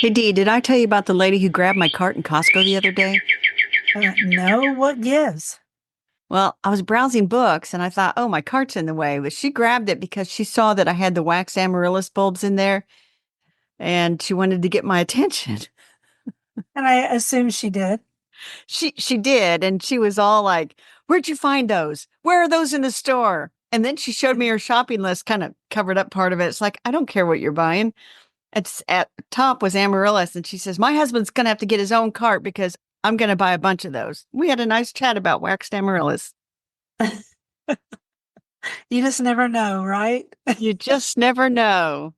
Hey Dee, did I tell you about the lady who grabbed my cart in Costco the other day? No, what gives? Well, I was browsing books and I thought, oh, my cart's in the way. But she grabbed it because she saw that I had the wax amaryllis bulbs in there and she wanted to get my attention. And I assume she did. She did, and she was all like, "Where'd you find those? Where are those in the store?" And then she showed me her shopping list, kind of covered up part of it. It's like, I don't care what you're buying. It's at the top was amaryllis, and she says, "My husband's gonna have to get his own cart because I'm gonna buy a bunch of those." We had a nice chat about waxed amaryllis. You just never know, right? You just never know.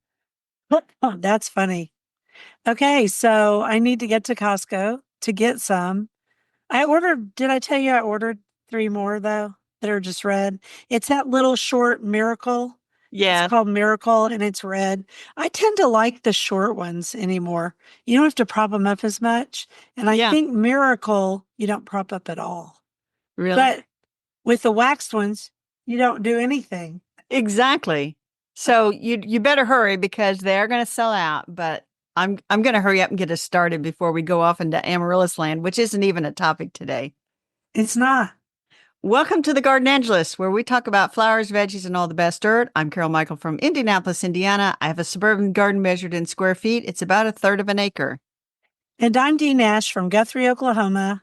Oh, that's funny. Okay, so I need to get to Costco to get some. Did I tell you I ordered three more though that are just red? It's that little short miracle. It's Yeah, called Miracle and it's red. I tend to like the short ones anymore. You don't have to prop them up as much. And I yeah, think Miracle, you don't prop up at all. really, But with the waxed ones, you don't do anything. exactly. So you better hurry because they are going to sell out. But I'm going to hurry up and get us started before we go off into amaryllis land, which isn't even a topic today. It's not. Welcome to the Garden Angelus, where we talk about flowers, veggies, and all the best dirt. I'm Carol Michael from Indianapolis, Indiana. I have a suburban garden measured in square feet. It's about a third of an acre. And I'm Dee Nash from Guthrie, Oklahoma,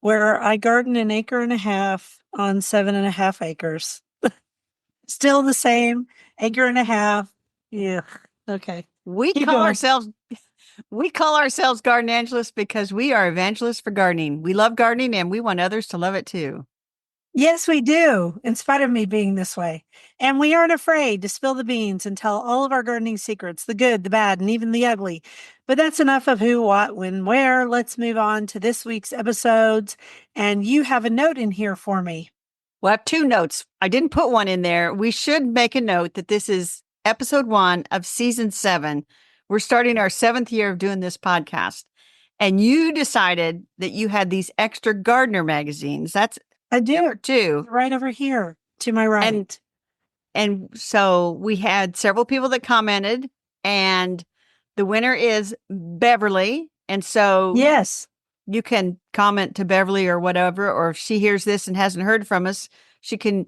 where I garden an acre and a half on 7.5 acres. Still the same, acre and a half. Yeah. Okay. We Keep call going. ourselves we call ourselves Garden Angelists because we are evangelists for gardening. We love gardening and we want others to love it too. Yes, we do, in spite of me being this way. And we aren't afraid to spill the beans and tell all of our gardening secrets, the good, the bad, and even the ugly. But that's enough of who, what, when, where. Let's move on to this week's episodes. And you have a note in here for me. We'll have two notes. I didn't put one in there. We should make a note that this is episode 1 of season 7. We're starting our 7th year of doing this podcast. And you decided that you had these extra gardener magazines. That's I do. number 2. Right over here to my And right. and so we had several people that commented, and the winner is Beverly. And so Yes. you can comment to Beverly or whatever, or if she hears this and hasn't heard from us, she can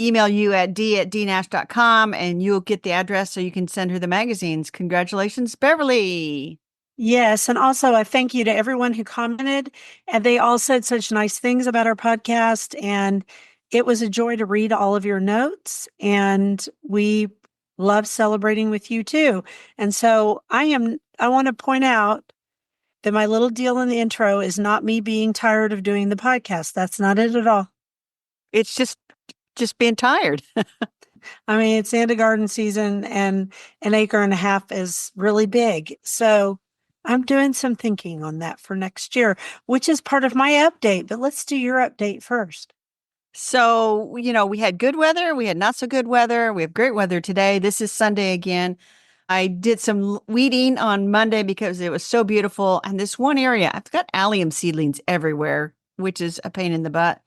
email you at d@dnash.com and you'll get the address so you can send her the magazines. Congratulations, Beverly. Yes. And also, a thank you to everyone who commented. And they all said such nice things about our podcast. And it was a joy to read all of your notes. And we love celebrating with you too. And so I want to point out that my little deal in the intro is not me being tired of doing the podcast. That's not it at all. It's just being tired. I mean, it's the end of garden season and an acre and a half is really big. So I'm doing some thinking on that for next year, which is part of my update. But let's do your update first. So, we had good weather, we had not so good weather. We have great weather today. This is Sunday again. I did some weeding on Monday because it was so beautiful. And this one area, I've got allium seedlings everywhere, which is a pain in the butt.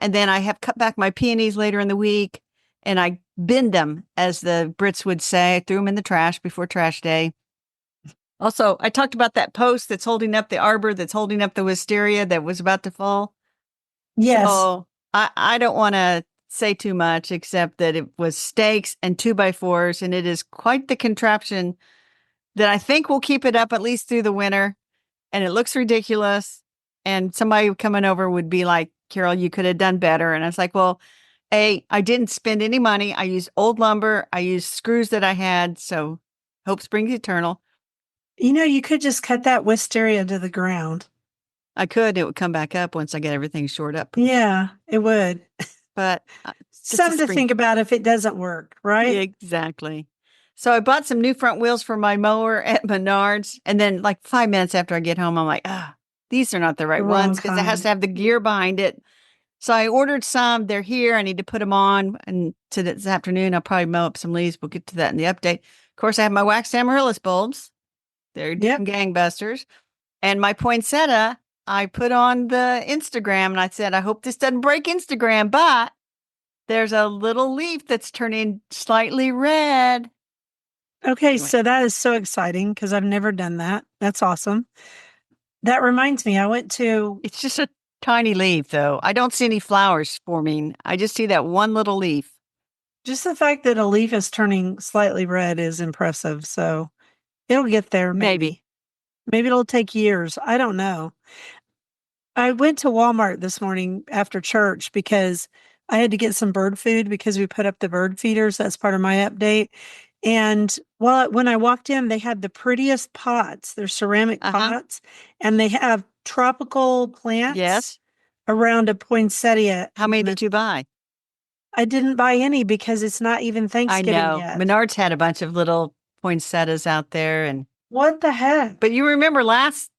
And then I have cut back my peonies later in the week and I binned them, as the Brits would say. I threw them in the trash before trash day. Also, I talked about that post that's holding up the arbor, that's holding up the wisteria that was about to fall. Yes. So I don't want to say too much except that it was stakes and 2x4s, and it is quite the contraption that I think will keep it up at least through the winter. And it looks ridiculous. And somebody coming over would be like, Carol, you could have done better. And I was like, well, I didn't spend any money. I used old lumber. I used screws that I had. So hope springs eternal. You could just cut that wisteria to the ground. I could. It would come back up once I get everything shored up. Yeah, it would. But it's a Something to spring. think about if it doesn't work, right? Exactly. So I bought some new front wheels for my mower at Menards. And then, like 5 minutes after I get home, I'm like, these are not the The right wrong ones because it has to kind. have the gear behind it. So I ordered some. They're here. I need to put them on. And to this afternoon, I'll probably mow up some leaves. We'll get to that in the update. Of course, I have my waxed amaryllis bulbs. They're Yep. doing gangbusters. And my poinsettia, I put on the Instagram and I said, I hope this doesn't break Instagram, but there's a little leaf that's turning slightly red. Okay, Anyway, so that is so exciting because I've never done that. That's awesome. That reminds me, I went to it's just a tiny leaf, though. I don't see any flowers forming. I just see that one little leaf. just the fact that a leaf is turning slightly red is impressive. So it'll get there, Maybe. maybe. Maybe it'll take years. I don't know. I went to Walmart this morning after church because I had to get some bird food because we put up the bird feeders. That's part of my update. And when I walked in, they had the prettiest pots. They're ceramic Uh-huh. pots, and they have tropical plants Yes. around a poinsettia. How many did you buy? I didn't buy any because it's not even I Thanksgiving know. yet. Menards had a bunch of little poinsettias out there, and What the heck? but you remember last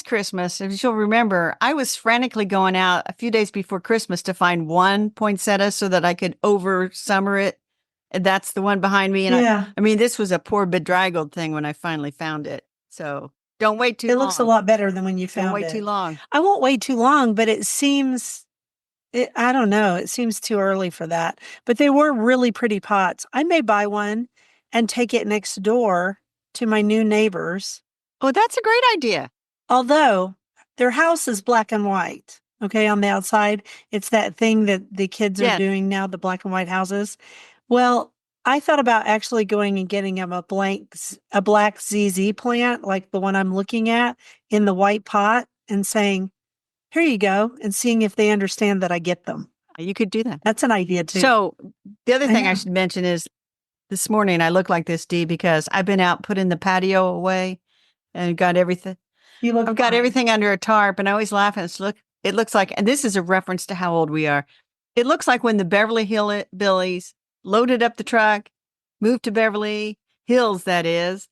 Christmas, if you'll remember, I was frantically going out a few days before Christmas to find one poinsettia so that I could over summer it. And that's the one behind me. And Yeah, I mean, this was a poor bedraggled thing when I finally found it. So don't wait too it looks a long. lot better than when you Don't found wait too it. long. I won't wait too long, but it seems I don't know. It seems too early for that. But they were really pretty pots. I may buy one and take it next door to my new neighbors. Oh, that's a great idea. Although their house is black and white. Okay, on the outside, it's that thing that the kids are Yes. doing now, the black and white houses. Well, I thought about actually going and getting them a black ZZ plant, like the one I'm looking at, in the white pot and saying, "Here you go," and seeing if they understand that I get them. You could do that. That's an idea too. So the other I thing I know. should mention is this morning I look like this, Dee, because I've been out putting the patio away and got everything. You look I've got fine. everything under a tarp, and I always laugh. And it looks like, and this is a reference to how old we are. It looks like when the Beverly Billies loaded up the truck, moved to Beverly Hills, that is,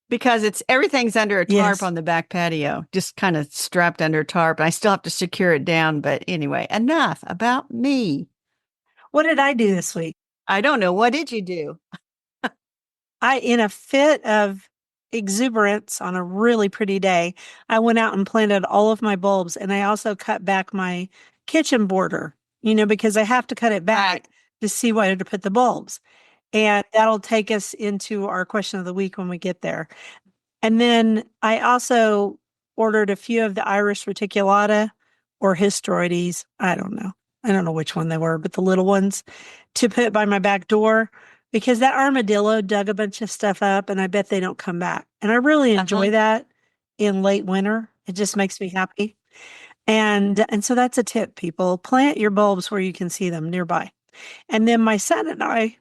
because it's everything's under a tarp Yes. on the back patio, just kind of strapped under a tarp. And I still have to secure it down. But anyway, enough about me. What did I do this week? I don't know. What did you do? In a fit of exuberance on a really pretty day, I went out and planted all of my bulbs, and I also cut back my kitchen border, because I have to cut it Right. back to see where to put the bulbs. And that'll take us into our question of the week when we get there. And then I also ordered a few of the Irish reticulata or hystroides. I don't know. I don't know which one they were, but the little ones to put by my back door because that armadillo dug a bunch of stuff up and I bet they don't come back. And I really Uh-huh. enjoy that in late winter. It just makes me happy. And so that's a tip, people. Plant your bulbs where you can see them nearby. And then my son and I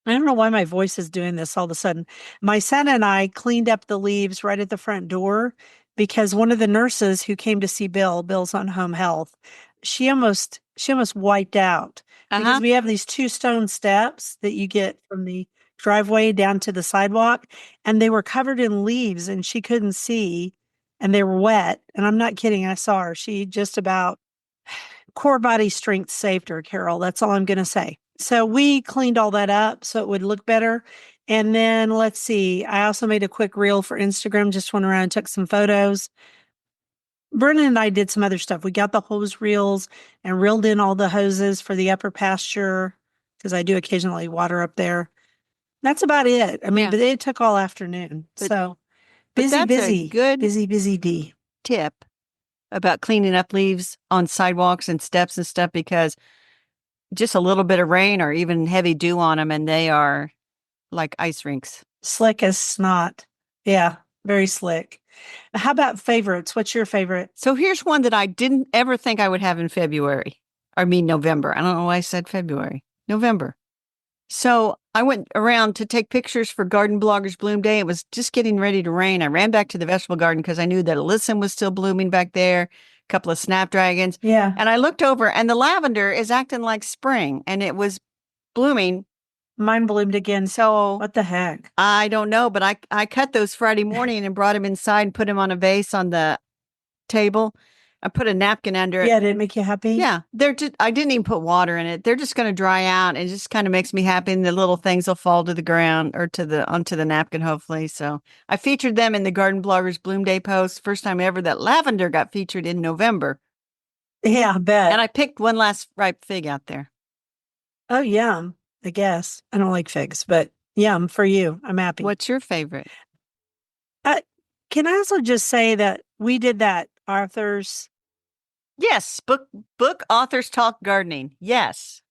don't know why my voice is doing this all of a sudden. My son and I cleaned up the leaves right at the front door because one of the nurses who came to see Bill's on home health, she almost wiped out because Uh-huh. we have these two stone steps that you get from the driveway down to the sidewalk, and they were covered in leaves and she couldn't see and they were wet. And I'm not kidding, I saw her. She just about core body strength saved her, Carol. That's all I'm going to say. So we cleaned all that up so it would look better. And then let's see, I also made a quick reel for Instagram, just went around and took some photos. Brennan and I did some other stuff. We got the hose reels and reeled in all the hoses for the upper pasture because I do occasionally water up there. That's about it. I mean, Yeah. but it took all afternoon. But So but busy, that's a busy, good busy, busy D. tip about cleaning up leaves on sidewalks and steps and stuff because just a little bit of rain or even heavy dew on them and they are like ice rinks. Slick as snot. Yeah, very slick. How about favorites? What's your favorite? So here's one that I didn't ever think I would have in February. I mean, November. I don't know why I said February. November. So I went around to take pictures for Garden Bloggers Bloom Day. It was just getting ready to rain. I ran back to the vegetable garden because I knew that alyssum was still blooming back there, a couple of snapdragons. Yeah, And I looked over and the lavender is acting like spring and it was blooming. mine bloomed again. So What the heck? I don't know, but I cut those Friday morning and brought them inside and put them on a vase on the table. I put a napkin under it. Yeah, did it make you happy? Yeah, they're just, I didn't even put water in it. They're just going to dry out and it just kind of makes me happy. And the little things will fall to the ground or onto the napkin, hopefully. So I featured them in the Garden Bloggers Bloom Day post. First time ever that lavender got featured in November. Yeah, I And bet. I picked one last ripe fig out there. Oh, yeah, I guess. I don't like figs, but Yum for you. I'm happy. What's your favorite? Uh, can I also just say that we did that Arthur's? Yes, book authors talk gardening. Yes,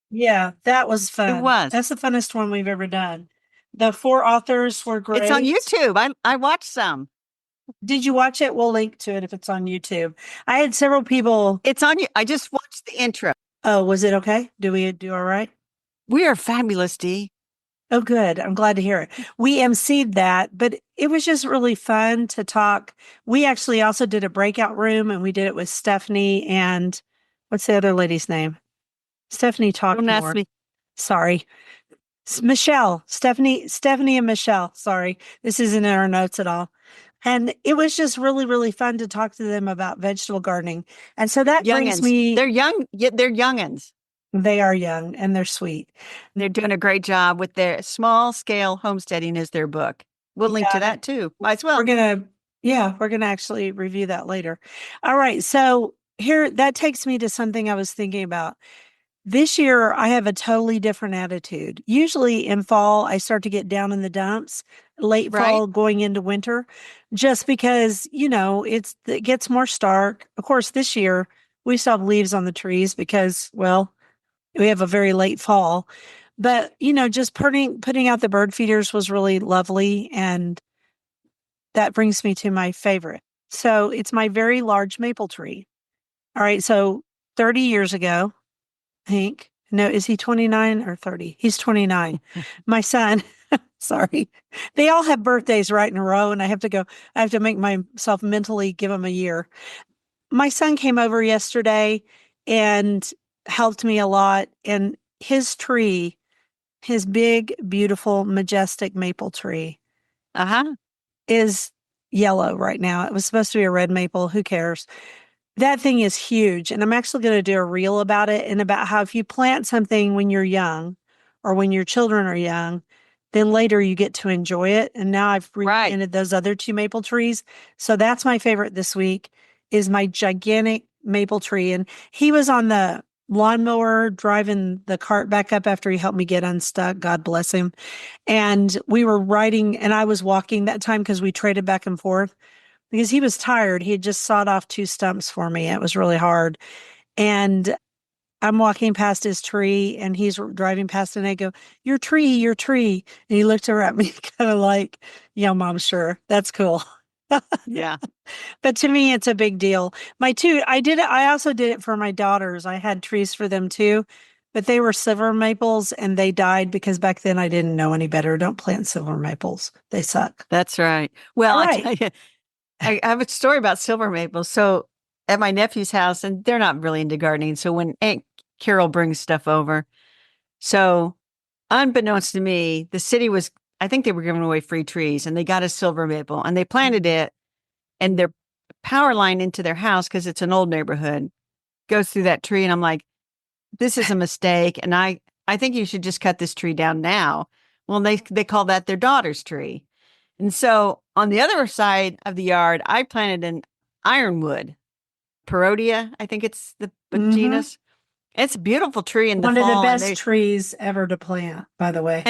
Yeah, that was it fun. was. That's the funnest one we've ever done. The four authors were It's on great. YouTube. I watched some. Did you watch it? We'll link to it if it's on YouTube. I had several people. It's on you. I just watched the intro. Oh, was it okay? Do we do all right? We are fabulous, Dee. Oh, good. I'm glad to hear it. We emceed that, but it was just really fun to talk. We actually also did a breakout room and we did it with Stephanie and what's the other lady's name? Stephanie talked Don't ask more. me. Sorry. Michelle, Stephanie and Michelle. Sorry. This isn't in our notes at all. And it was just really, really fun to talk to them about vegetable gardening. And so that brings Youngins. me, They're young. They're youngins. they are young and they're sweet. They're doing a great job with their small scale homesteading is their book. We'll link to Yeah. that too. Might as We're well. gonna, yeah, we're gonna actually review that later. All right, so here that takes me to something I was thinking about. This year, I have a totally different attitude. Usually in fall, I start to get down in the dumps, late Right? fall going into winter, just because, it gets more stark. Of course, this year we still have leaves on the trees because, well, we have a very late fall. But, just putting out the bird feeders was really lovely and that brings me to my favorite. So it's my very large maple tree. All right. So 30 years ago, I think, no, is he 29 or 30? He's 29. My son, sorry, they all have birthdays right in a row. And I have to make myself mentally give them a year. My son came over yesterday and helped me a lot. And his tree, his big, beautiful, majestic maple tree, Uh-huh. is yellow right now. It was supposed to be a red maple. Who cares? That thing is huge. And I'm actually going to do a reel about it and about how if you plant something when you're young or when your children are young, then later you get to enjoy it. And now I've Right. replanted those other two maple trees. So that's my favorite this week is my gigantic maple tree. And he was on the lawnmower driving the cart back up after he helped me get unstuck. God bless him. And we were riding and I was walking that time because we traded back and forth because he was tired. He had just sawed off two stumps for me. It was really hard. And I'm walking past his tree and he's driving past and I go, your tree, your tree. And he looked over at me kind of like, yeah, mom, sure. That's cool. Yeah. But to me, it's a big deal. I also did it for my daughters. I had trees for them too, but they were silver maples and they died because back then I didn't know any better. Don't plant silver maples. They suck. That's right. Well, All I right. tell you, I have a story about silver maples. So at my nephew's house, and they're not really into gardening. So when Aunt Carol brings stuff over, so unbeknownst to me, the city was, I think they were giving away free trees and they got a silver maple and they planted it and their power line into their house, because it's an old neighborhood, goes through that tree. And I'm like, this is a mistake. And I think you should just cut this tree down now. Well, they call that their daughter's tree. And so on the other side of the yard, I planted an ironwood, Perodia, I think it's the Mm-hmm. genus. It's a beautiful tree in the One of the fall, and best trees ever to plant, by the way.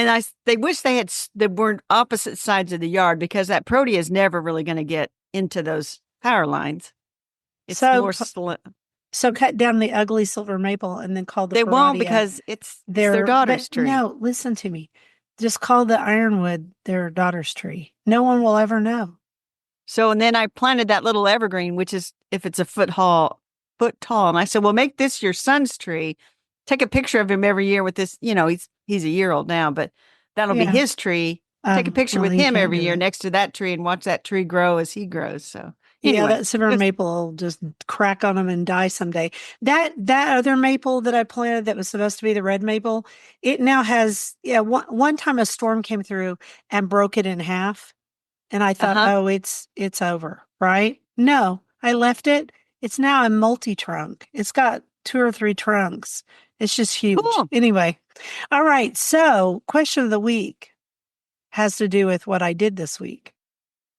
they wish they weren't opposite sides of the yard because that Perodia is never really going to get into those power lines. It's So, more so cut down the ugly silver maple and then call the they won't Paradia because it's their but daughter's tree. no, listen to me. Just call the ironwood their daughter's tree. No one will ever know. So, and then I planted that little evergreen, which is if it's a foot tall. And I said, well, make this your son's tree. Take a picture of him every year with this. He's a year old now, but that'll be Yeah. his tree. Take a picture Well, with he him can't every do year it. next to that tree and watch that tree grow as he grows. So Yeah, anyway, that silver just maple will just crack on them and die someday. That other maple that I planted that was supposed to be the red maple, it now has one time a storm came through and broke it in half. And I thought, uh-huh. oh, it's over, right? No, I left it. It's now a multi-trunk. It's got two or three trunks. It's just huge. Cool. Anyway, all right. So, question of the week has to do with what I did this week.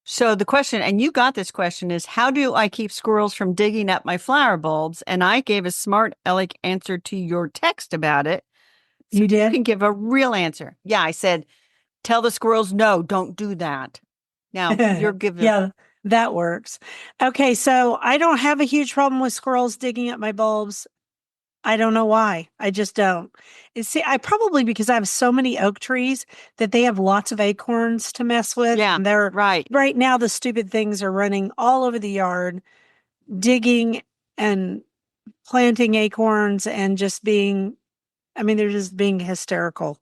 So the question, and you got this question, is how do I keep squirrels from digging up my flower bulbs? And I gave a smart aleck answer to your text about it. So You you did? can give a real answer. Yeah, I said, tell the squirrels, no, don't do that. Now you're giving, Yeah, that works. Okay, so I don't have a huge problem with squirrels digging up my bulbs. I don't know why. I just don't. See, I probably because I have so many oak trees that they have lots of acorns to mess with. yeah, And they're right, right now, the stupid things are running all over the yard, digging and planting acorns and just being I mean, they're just being hysterical.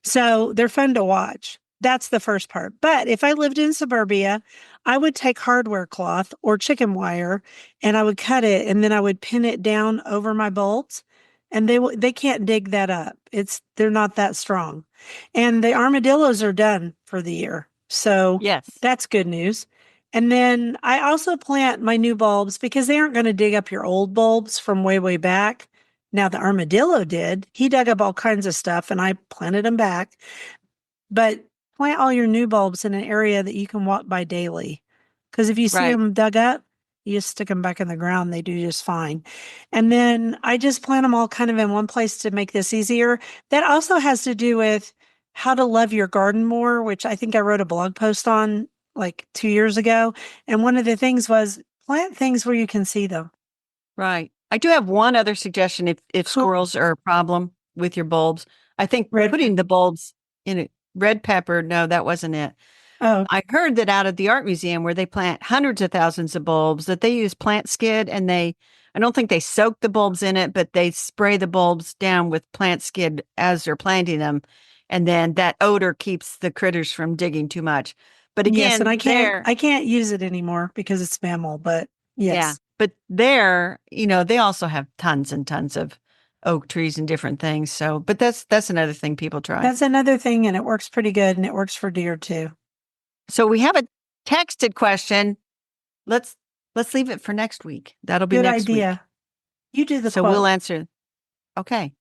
So they're fun to watch. That's the first part. But if I lived in suburbia, I would take hardware cloth or chicken wire and I would cut it and then I would pin it down over my bolts and they can't dig that up. They're not that strong. And the armadillos are done for the year. So yes, that's good news. And then I also plant my new bulbs because they aren't going to dig up your old bulbs from way, way back. Now, the armadillo did. He dug up all kinds of stuff and I planted them back. But plant all your new bulbs in an area that you can walk by daily. Because if you see right. them dug up, you just stick them back in the ground. They do just fine. And then I just plant them all kind of in one place to make this easier. That also has to do with how to love your garden more, which I think I wrote a blog post on like 2 years ago. And one of the things was plant things where you can see them. Right. I do have one other suggestion if Cool. squirrels are a problem with your bulbs. I think Red. putting the bulbs in a red pepper, no, that wasn't it. Oh, I heard that out at the art museum where they plant hundreds of thousands of bulbs that they use plant skid and I don't think they soak the bulbs in it, but they spray the bulbs down with plant skid as they're planting them. And then that odor keeps the critters from digging too much. But yes, and again, I can't there, I can't use it anymore because it's mammal, but yeah, yes. but there, they also have tons and tons of oak trees and different things. So, but that's another thing people try. That's another thing and it works pretty good and it works for deer too. So we have a texted question. Let's let's leave it for next week. That'll be Good next week. idea. You do the So we'll quote. answer. Okay.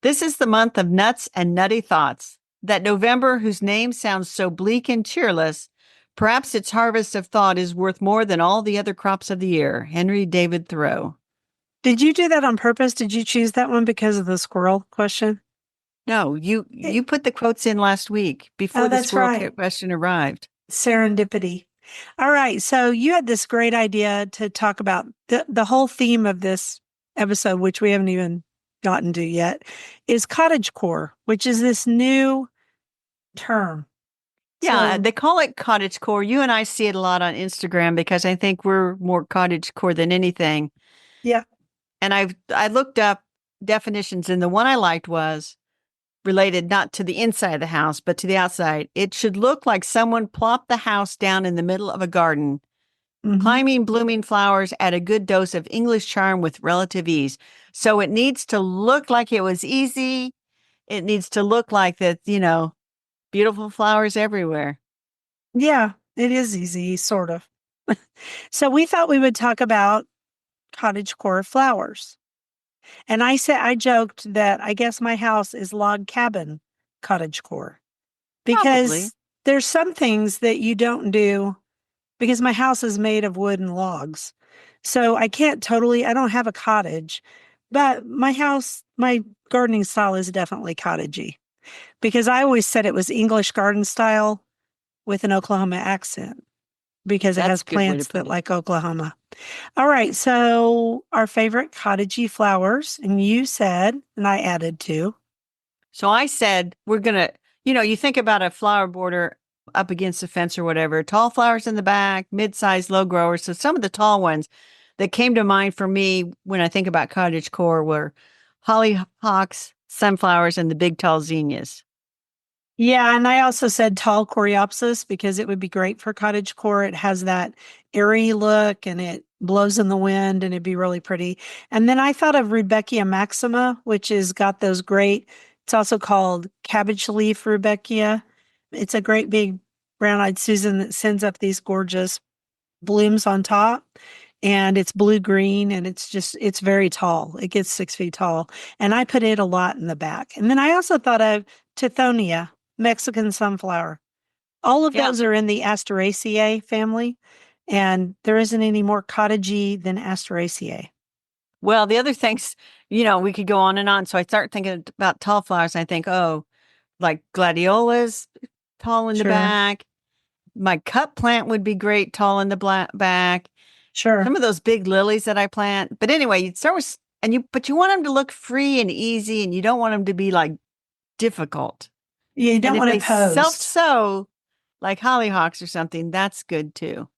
This is the month of nuts and nutty thoughts. That November, whose name sounds so bleak and cheerless, perhaps its harvest of thought is worth more than all the other crops of the year. Henry David Thoreau. Did you do that on purpose? Did you choose that one because of the squirrel question? No, you put the quotes in last week before Oh, the that's squirrel right. question arrived. Serendipity. All right. So you had this great idea to talk about the whole theme of this episode, which we haven't even gotten to yet, is cottagecore, which is this new term. Yeah, So they call it cottagecore. You and I see it a lot on Instagram because I think we're more cottagecore than anything. yeah. And I looked up definitions, and the one I liked was related not to the inside of the house, but to the outside. It should look like someone plopped the house down in the middle of a garden, Hmm. climbing blooming flowers at a good dose of English charm with relative ease. So it needs to look like it was easy. It needs to look like that, beautiful flowers everywhere. Yeah, it is easy, sort of. So we thought we would talk about cottagecore flowers. And I joked that I guess my house is log cabin cottagecore Probably. because there's some things that you don't do because my house is made of wood and logs. So I don't have a cottage, but my gardening style is definitely cottagey because I always said it was English garden style with an Oklahoma accent because it That's has a good way to plants put that it. like Oklahoma. All right. So our favorite cottagey flowers, and you said, and I added two. So I said, we're going to, you think about a flower border up against the fence or whatever, tall flowers in the back, mid-sized, low growers. So some of the tall ones that came to mind for me when I think about cottagecore were hollyhocks, sunflowers, and the big tall zinnias. Yeah, and I also said tall coreopsis because it would be great for cottagecore. It has that airy look and it blows in the wind and it'd be really pretty. And then I thought of Rudbeckia maxima, which is got those great, it's also called cabbage leaf Rudbeckia. It's a great big brown-eyed Susan that sends up these gorgeous blooms on top. And it's blue green and it's very tall. It gets 6 feet tall. And I put it a lot in the back. And then I also thought of Tithonia, Mexican sunflower. All of Yeah. those are in the Asteraceae family. And there isn't any more cottagey than Asteraceae. Well, the other things, we could go on and on. So I start thinking about tall flowers. And I think, oh, like gladiolas, tall in the Sure. back. My cup plant would be great, tall in the back. Sure. Some of those big lilies that I plant. But anyway, you'd start with, but you want them to look free and easy, and you don't want them to be like difficult. Yeah, you And don't if want they it posed. self-sow like hollyhocks or something, that's good too.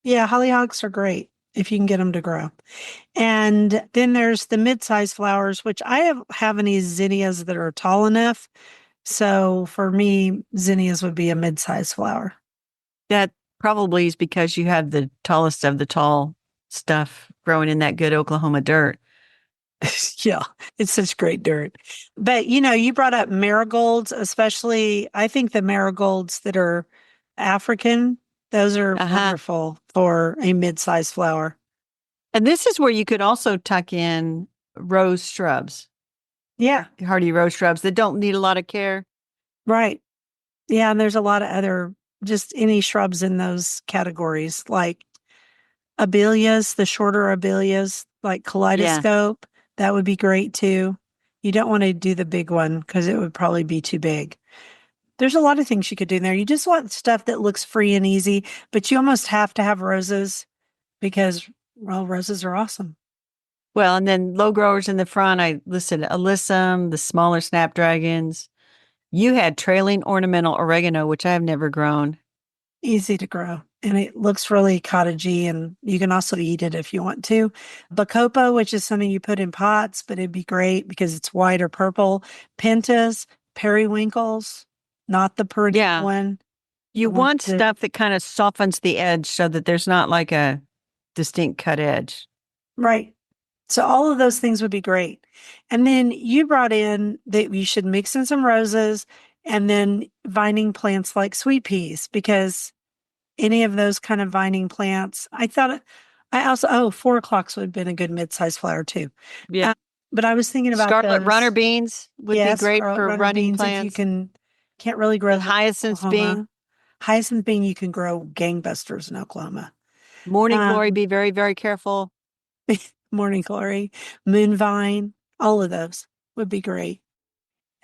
Yeah, hollyhocks are great if you can get them to grow. And then there's the mid-sized flowers, which have any zinnias that are tall enough. So for me, zinnias would be a mid-sized flower. That probably is because you have the tallest of the tall stuff growing in that good Oklahoma dirt. Yeah, it's such great dirt. But you brought up marigolds, especially I think the marigolds that are African, those are Uh-huh. wonderful for a mid-sized flower. And this is where you could also tuck in rose shrubs, Yeah, hardy rose shrubs that don't need a lot of care. right. Yeah, and there's a lot of other just any shrubs in those categories, like abelias, the shorter abelias, like Yeah. kaleidoscope. That would be great too. You don't want to do the big one because it would probably be too big. There's a lot of things you could do in there. You just want stuff that looks free and easy, but you almost have to have roses because, well, roses are awesome. Well, and then low growers in the front, I listed alyssum, the smaller snapdragons. You had trailing ornamental oregano, which I have never grown. Easy to grow. And it looks really cottagey, and you can also eat it if you want to. Bacopa, which is something you put in pots, but it'd be great because it's white or purple. Pentas, periwinkles, not the perennial Yeah. one. You The one want that, stuff that kind of softens the edge so that there's not like a distinct cut edge. right. So all of those things would be great. And then you brought in that you should mix in some roses and then vining plants like sweet peas because any of those kind of vining plants, I also, 4 o'clocks would have been a good mid-sized flower too. Yeah. Uh, but I was thinking about Scarlet runner those. beans would be Yes, great scarlet for runner running beans, if you plants. can't really grow The them in hyacinth Oklahoma. bean, Hyacinth bean, you can grow gangbusters in Oklahoma. morning glory, Um, be very, very careful. Morning glory, moonvine, all of those would be great.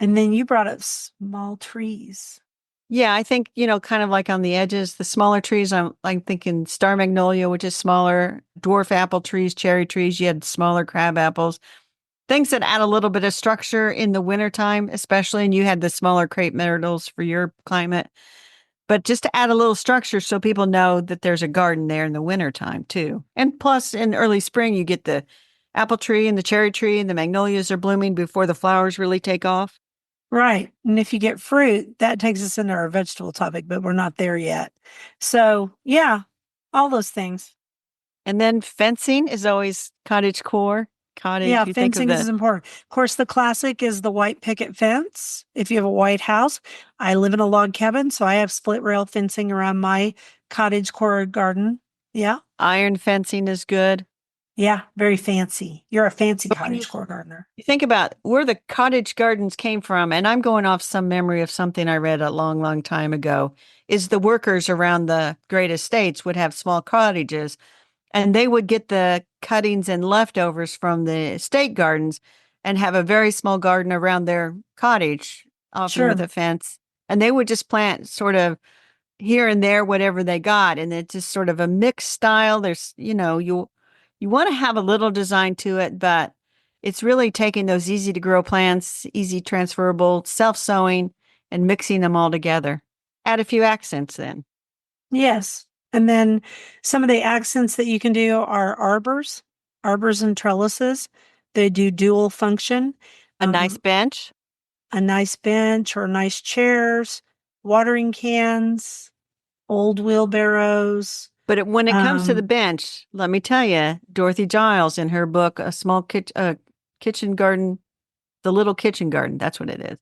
And then you brought up small trees. Yeah, I think, kind of like on the edges, the smaller trees, I'm thinking star magnolia, which is smaller, dwarf apple trees, cherry trees, you had smaller crab apples, things that add a little bit of structure in the wintertime, especially, and you had the smaller crepe myrtles for your climate. But just to add a little structure so people know that there's a garden there in the wintertime too. And plus in early spring you get the apple tree and the cherry tree and the magnolias are blooming before the flowers really take off. Right. And if you get fruit, that takes us into our vegetable topic, but we're not there yet. So, yeah, all those things. And then fencing is always cottage core. Yeah, Cottage, you think of fencing is the important. Of course, the classic is the white picket fence. If you have a white house, I live in a log cabin, so I have split rail fencing around my cottage core garden. Yeah. iron fencing is good. Yeah, very fancy. You're a fancy But when cottage core gardener. you think about where the cottage gardens came from, and I'm going off some memory of something I read a long, long time ago, is the workers around the great estates would have small cottages and they would get the cuttings and leftovers from the estate gardens and have a very small garden around their cottage, often with Sure. a fence. And they would just plant sort of here and there whatever they got, and it's just sort of a mixed style. There's, you want to have a little design to it, but it's really taking those easy to grow plants, easy transferable, self-sowing, and mixing them all together. Add a few accents then. Yes. And then some of the accents that you can do are arbors and trellises. They do dual function. A nice Um, bench. a nice bench or nice chairs, watering cans, old wheelbarrows. When it comes to the Um, bench, let me tell you, Dorothy Giles in her book, A Small Kitchen Garden, The Little Kitchen Garden, that's what it is.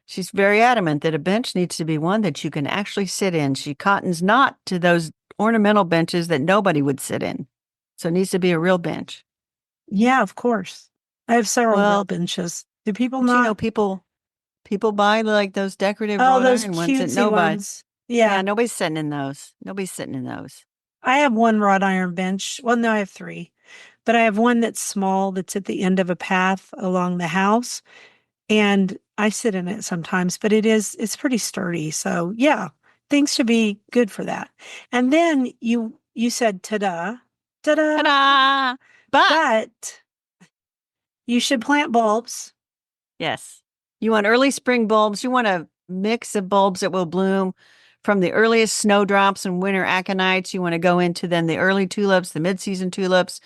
She's very adamant that a bench needs to be one that you can actually sit in. She cottons not to those ornamental benches that nobody would sit in. So it needs to be a real bench. yeah, of course. I have several real Well, benches. Do people but not? people buy like those decorative Oh, wrought those iron ones that cutesy nobody. ones. Yeah, Yeah. nobody's sitting in those. Nobody's sitting in those. I have one wrought iron bench. Well, no, I have three, but I have one that's small that's at the end of a path along the house. And I sit in it sometimes, but it's pretty sturdy. So yeah, things should be good for that. And then you said ta-da, ta-da, Ta-da! But but you should plant bulbs. yes, you want early spring bulbs. You want a mix of bulbs that will bloom from the earliest snowdrops and winter aconites. You want to go into then the early tulips, the mid-season tulips,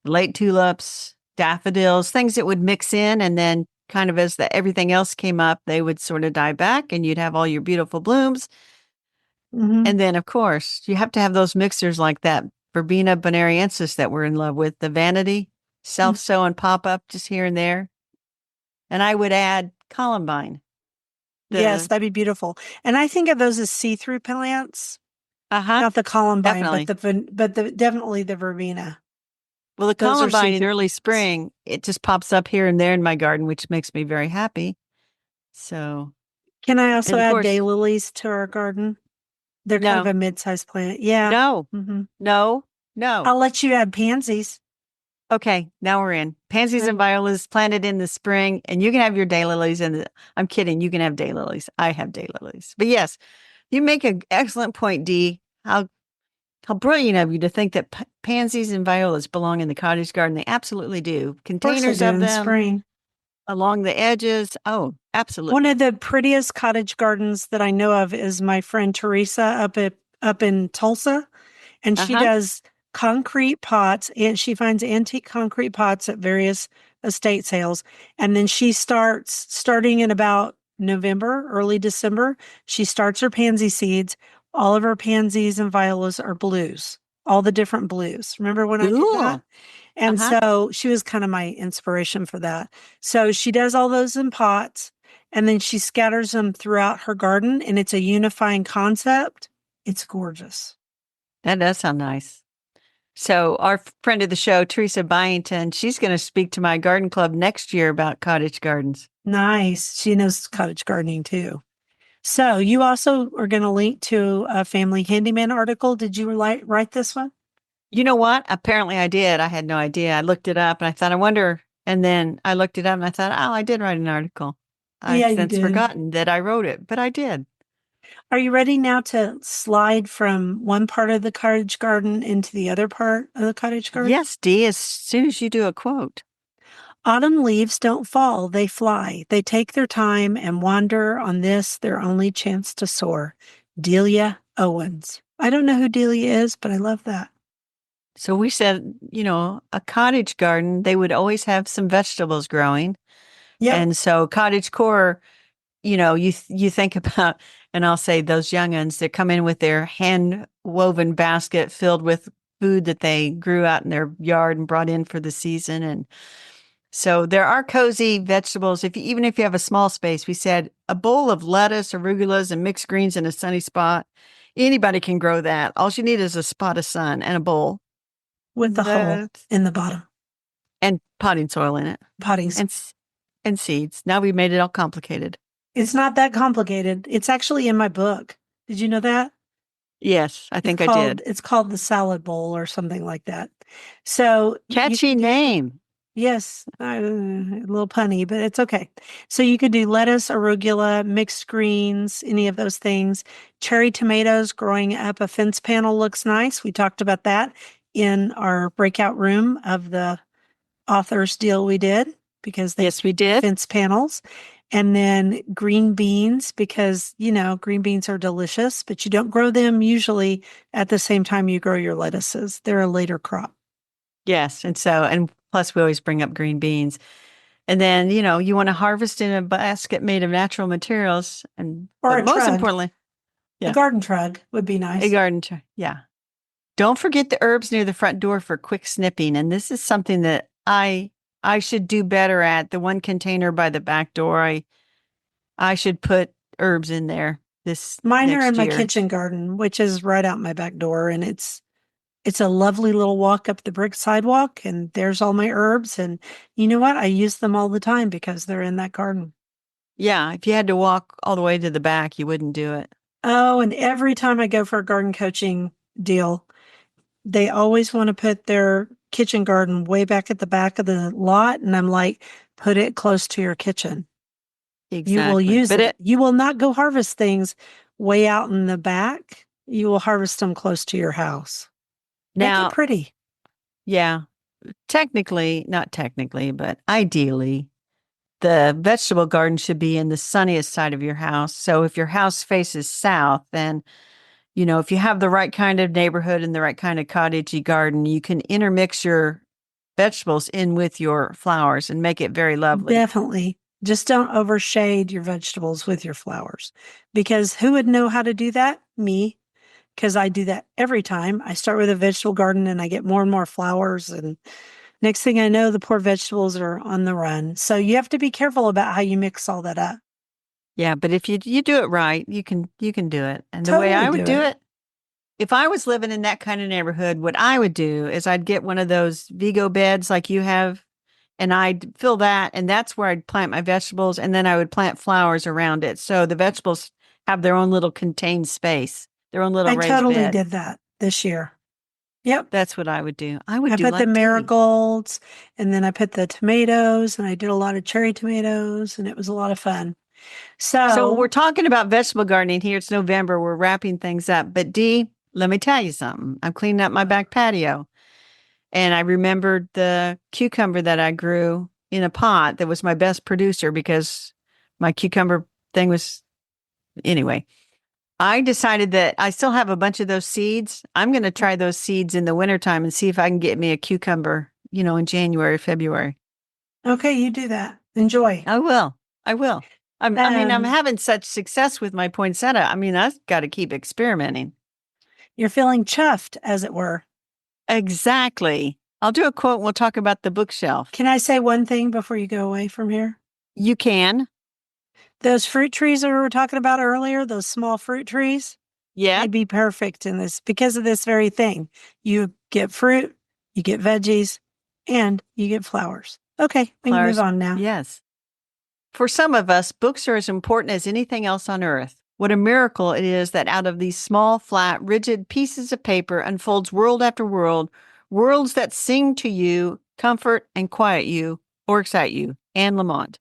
late tulips, daffodils, things that would mix in, and then kind of as everything else came up, they would sort of die back, and you'd have all your beautiful blooms. Hmm. And then, of course, you have to have those mixers like that Verbena bonariensis that we're in love with, the vanity, self sow and pop up just here and there. And I would add columbine. Yes, The that'd be beautiful. And I think of those as see-through plants, uh-huh, not the columbine, but definitely. the definitely the verbena. Well, the Those are columbine in see-through early plants. spring, it just pops up here and there in my garden, which makes me very happy. So, Can I also and of add course, daylilies to our garden? They're kind of no, a mid-sized plant. Yeah. no, Hmm. no, no. I'll let you add pansies. Okay, now we're in. Pansies and Mm. violas planted in the spring, and you can have your daylilies. And I'm kidding, you can have daylilies. I have daylilies. But yes, you make an excellent point, Dee. How brilliant of you to think that pansies and violas belong in the cottage garden. They absolutely do. Of course I Containers do of in them spring. along the edges. Oh, One absolutely. of the prettiest cottage gardens that I know of is my friend Teresa up in Tulsa, and she Uh-huh. does concrete pots, and she finds antique concrete pots at various estate sales, and then she starting in about November, early December, she starts her pansy seeds. All of her pansies and violas are blues, all the different blues. Remember when I did that? Cool. And Uh-huh. so she was kind of my inspiration for that. So she does all those in pots and then she scatters them throughout her garden and it's a unifying concept. It's gorgeous. That does sound nice. So our friend of the show, Teresa Byington, she's going to speak to my garden club next year about cottage gardens. Nice. She knows cottage gardening too. So you also are going to link to a family handyman article. Did you write this one? You know what? Apparently I did. I had no idea. I looked it up and I thought, I wonder. And then I looked it up and I thought, oh, I did write an article. I've Yeah, you since did. forgotten that I wrote it, but I did. Are you ready now to slide from one part of the cottage garden into the other part of the cottage garden? Yes, Dee, as soon as you do a quote. Autumn leaves don't fall, they fly. They take their time and wander on this, their only chance to soar. Delia Owens. I don't know who Delia is, but I love that. So we said, a cottage garden, they would always have some vegetables growing. Yep. And so cottagecore, you think about, and I'll say those young'uns that come in with their hand woven basket filled with food that they grew out in their yard and brought in for the season. And so there are cozy vegetables. Even if you have a small space, we said a bowl of lettuce, arugulas, and mixed greens in a sunny spot. Anybody can grow that. All you need is a spot of sun and a bowl. With the hole That in the bottom. and potting soil in it Potting. and and seeds. Now we've made it all complicated. It's not that complicated. It's actually in my book. Did you know that? Yes, I think I did. It's called the salad bowl or something like that. So you Catchy can do name. yes, a little punny, but it's okay. So you could do lettuce, arugula, mixed greens, any of those things. Cherry tomatoes growing up a fence panel looks nice. We talked about that in our breakout room of the author's deal we did because they Yes, we did. fence panels. And then green beans because, green beans are delicious, but you don't grow them usually at the same time you grow your lettuces. They're a later crop. Yes. And plus we always bring up green beans. And then, you want to harvest in a basket made of natural materials. Or But a most trug. importantly, A yeah, garden trug would be a nice. garden. Yeah. Don't forget the herbs near the front door for quick snipping. And this is something that I should do better at. The one container by the back door, I should put herbs in there this Mine are in next my year. kitchen garden, which is right out my back door, and it's a lovely little walk up the brick sidewalk, and there's all my herbs. And you know what? I use them all the time because they're in that garden. Yeah, if you had to walk all the way to the back, you wouldn't do it. Oh, and every time I go for a garden coaching deal, they always want to put their kitchen garden way back at the back of the lot, and I'm like, put it close to your kitchen. You will Exactly. use But it. it You will not go harvest things way out in the back. You will harvest them close to your house. Make it now, pretty. yeah, technically, not technically, but ideally, the vegetable garden should be in the sunniest side of your house. So if your house faces south, then, if you have the right kind of neighborhood and the right kind of cottagey garden, you can intermix your vegetables in with your flowers and make it very lovely. Definitely. Just don't overshade your vegetables with your flowers because who would know how to do that? Me, because I do that every time. I start with a vegetable garden and I get more and more flowers. And next thing I know, the poor vegetables are on the run. So you have to be careful about how you mix all that up. Yeah, but if you do it right, you can do it. And the way Totally I would do do it. it, if I was living in that kind of neighborhood, what I would do is I'd get one of those Vigo beds like you have, and I'd fill that, and that's where I'd plant my vegetables, and then I would plant flowers around it. So the vegetables have their own little contained space, their own little I raised totally bed. did that this year. Yep. That's what I would do. I would I do put the like Dee. marigolds and then I put the tomatoes and I did a lot of cherry tomatoes and it was a lot of fun. So we're So, talking about vegetable gardening here. It's November. We're wrapping things up. But Dee, let me tell you something. I'm cleaning up my back patio. And I remembered the cucumber that I grew in a pot that was my best producer because my cucumber thing was, anyway. I decided that I still have a bunch of those seeds. I'm going to try those seeds in the wintertime and see if I can get me a cucumber, in January, February. okay, you do that. Enjoy. I will. I will. I'm Um, having such success with my poinsettia. I've got to keep experimenting. you're feeling chuffed, as it were. Exactly. I'll do a quote and we'll talk about the bookshelf. Can I say one thing before you go away from here? You can. Those fruit trees that we were talking about earlier, those small fruit trees, Yeah. they'd be perfect in this because of this very thing. You get fruit, you get veggies, and you get flowers. Okay, we can move Flowers. on now. Yes. For some of us, books are as important as anything else on earth. What a miracle it is that out of these small, flat, rigid pieces of paper unfolds world after world, worlds that sing to you, comfort and quiet you, or excite you. Anne Lamont.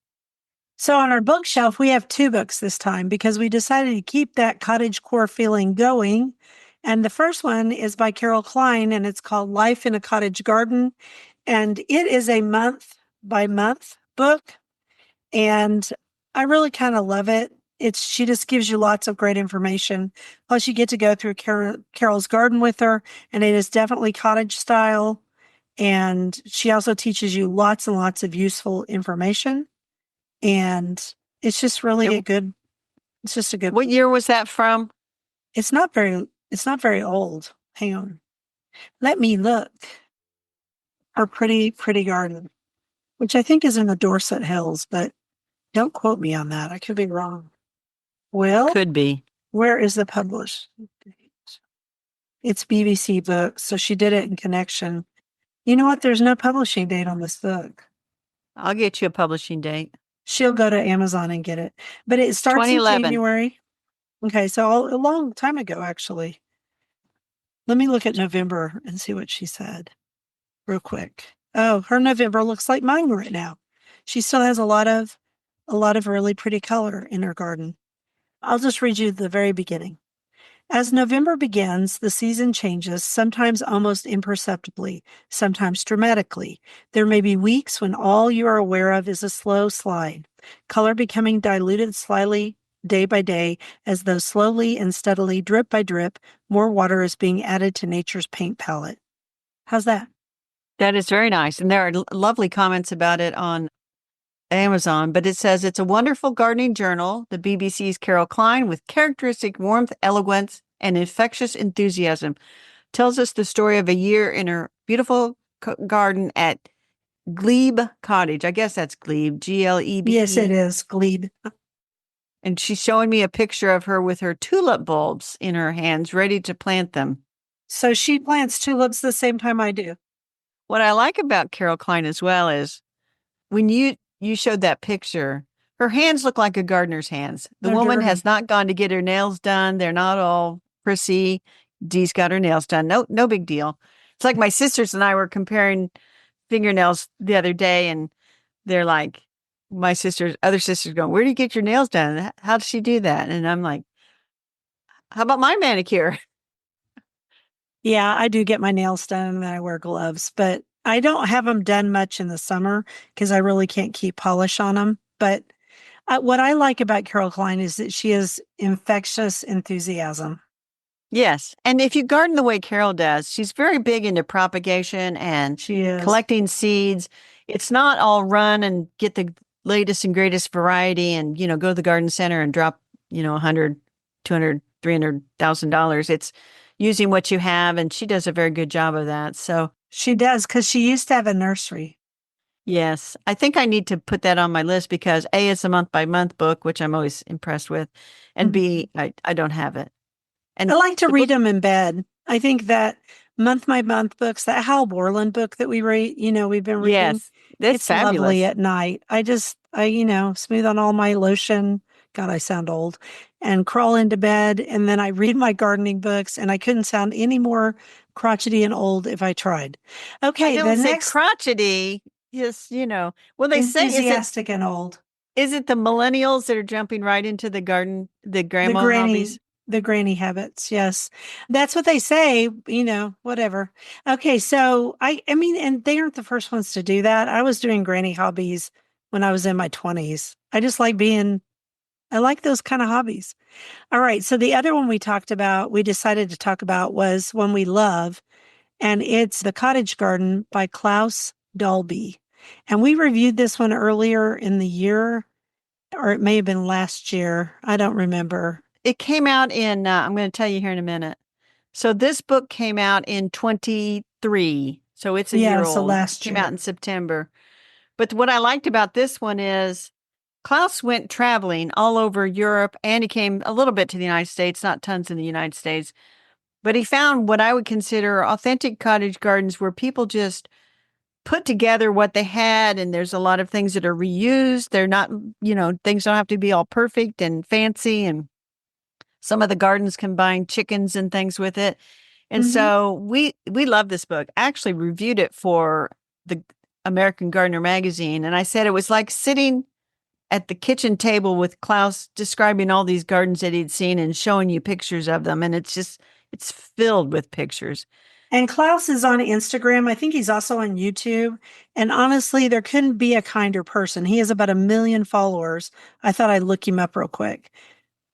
So on our bookshelf, we have two books this time because we decided to keep that cottagecore feeling going. And the first one is by Carol Klein and it's called Life in a Cottage Garden. And it is a month by month book. And I really kind of love it. She just gives you lots of great information. Plus, you get to go through Carol's garden with her, and it is definitely cottage style. And she also teaches you lots and lots of useful information. And it's just really It- it's just a good, what year was that from? it's not very old. Hang on. Let me look. Our pretty, pretty garden, which I think is in the Dorset Hills, but don't quote me on that. I could be wrong. Well, Could be. where is the published date? It's BBC Books, so she did it in connection. You know what? There's no publishing date on this book. I'll get you a publishing date. She'll go to Amazon and get it. But it starts in 2011. January. Okay, so a long time ago, actually. Let me look at November and see what she said real quick. Oh, her November looks like mine right now. She still has a lot of really pretty color in her garden. I'll just read you the very beginning. As November begins, the season changes, sometimes almost imperceptibly, sometimes dramatically. There may be weeks when all you are aware of is a slow slide, color becoming diluted slightly day by day, as though slowly and steadily, drip by drip, more water is being added to nature's paint palette. How's that? That is very nice. And there are lovely comments about it on Amazon, but it says it's a wonderful gardening journal. The BBC's Carol Klein, with characteristic warmth, eloquence, and infectious enthusiasm, tells us the story of a year in her beautiful garden at Glebe Cottage. I guess that's Glebe, Yes, it Glebe. is, Glebe. And she's showing me a picture of her with her tulip bulbs in her hands, ready to plant them. So she plants tulips the same time I do. What I like about Carol Klein as well is when you showed that picture, her hands look like a gardener's hands. The They're woman dirty. has not gone to get her nails done. They're not all prissy. Dee's got her nails done. No big deal. It's like my sisters and I were comparing fingernails the other day, and they're like, my sister's other sisters going, "Where do you get your nails done? How does she do that?" And I'm like, "How about my manicure?" Yeah, I do get my nails done and I wear gloves, but I don't have them done much in the summer because I really can't keep polish on them. But what I like about Carol Klein is that she has infectious enthusiasm. Yes. And if you garden the way Carol does, she's very big into propagation and She is. collecting seeds. It's not all run and get the latest and greatest variety and, go to the garden center and drop, 100, 200, $300,000. It's using what you have. And she does a very good job of that. So, She does because she used to have a nursery. yes, I think I need to put that on my list because A, it's a month by month book, which I'm always impressed with. And Mhm. B, I don't have it. I And like to the read book, them in bed. I think that month by month books, that Hal Borland book that we read, we've been reading, yes, that's it's lovely fabulous. at night. Smooth on all my lotion. God, I sound old and crawl into bed. And then I read my gardening books and I couldn't sound any more crotchety and old if I tried. I Okay. The don't say next crotchety. Yes, well, they say, enthusiastic and old, is it the millennials that are jumping right into the garden, the the grandma granny, hobbies? the granny habits. Yes. That's what they say, whatever. Okay. So I mean, and they aren't the first ones to do that. I was doing granny hobbies when I was in my 20s. I like those kind of hobbies. All right. So the other one we decided to talk about was one we love, and it's The Cottage Garden by Klaus Dolby. And we reviewed this one earlier in the year, or it may have been last year. I don't remember. It came out in, I'm going to tell you here in a minute. So this book came out in 23. So it's a year Yeah, so old. last Came out year. in September. But what I liked about this one is Klaus went traveling all over Europe and he came a little bit to the United States, not tons in the United States. But he found what I would consider authentic cottage gardens where people just put together what they had. And there's a lot of things that are reused. They're not, things don't have to be all perfect and fancy. And some of the gardens combine chickens and things with it. And Hmm. so we love this book. I actually reviewed it for the American Gardener magazine. And I said it was like sitting at the kitchen table with Klaus describing all these gardens that he'd seen and showing you pictures of them. And it's filled with pictures. And Klaus is on Instagram. I think he's also on YouTube. And honestly, there couldn't be a kinder person. He has about 1 million followers. I thought I'd look him up real quick.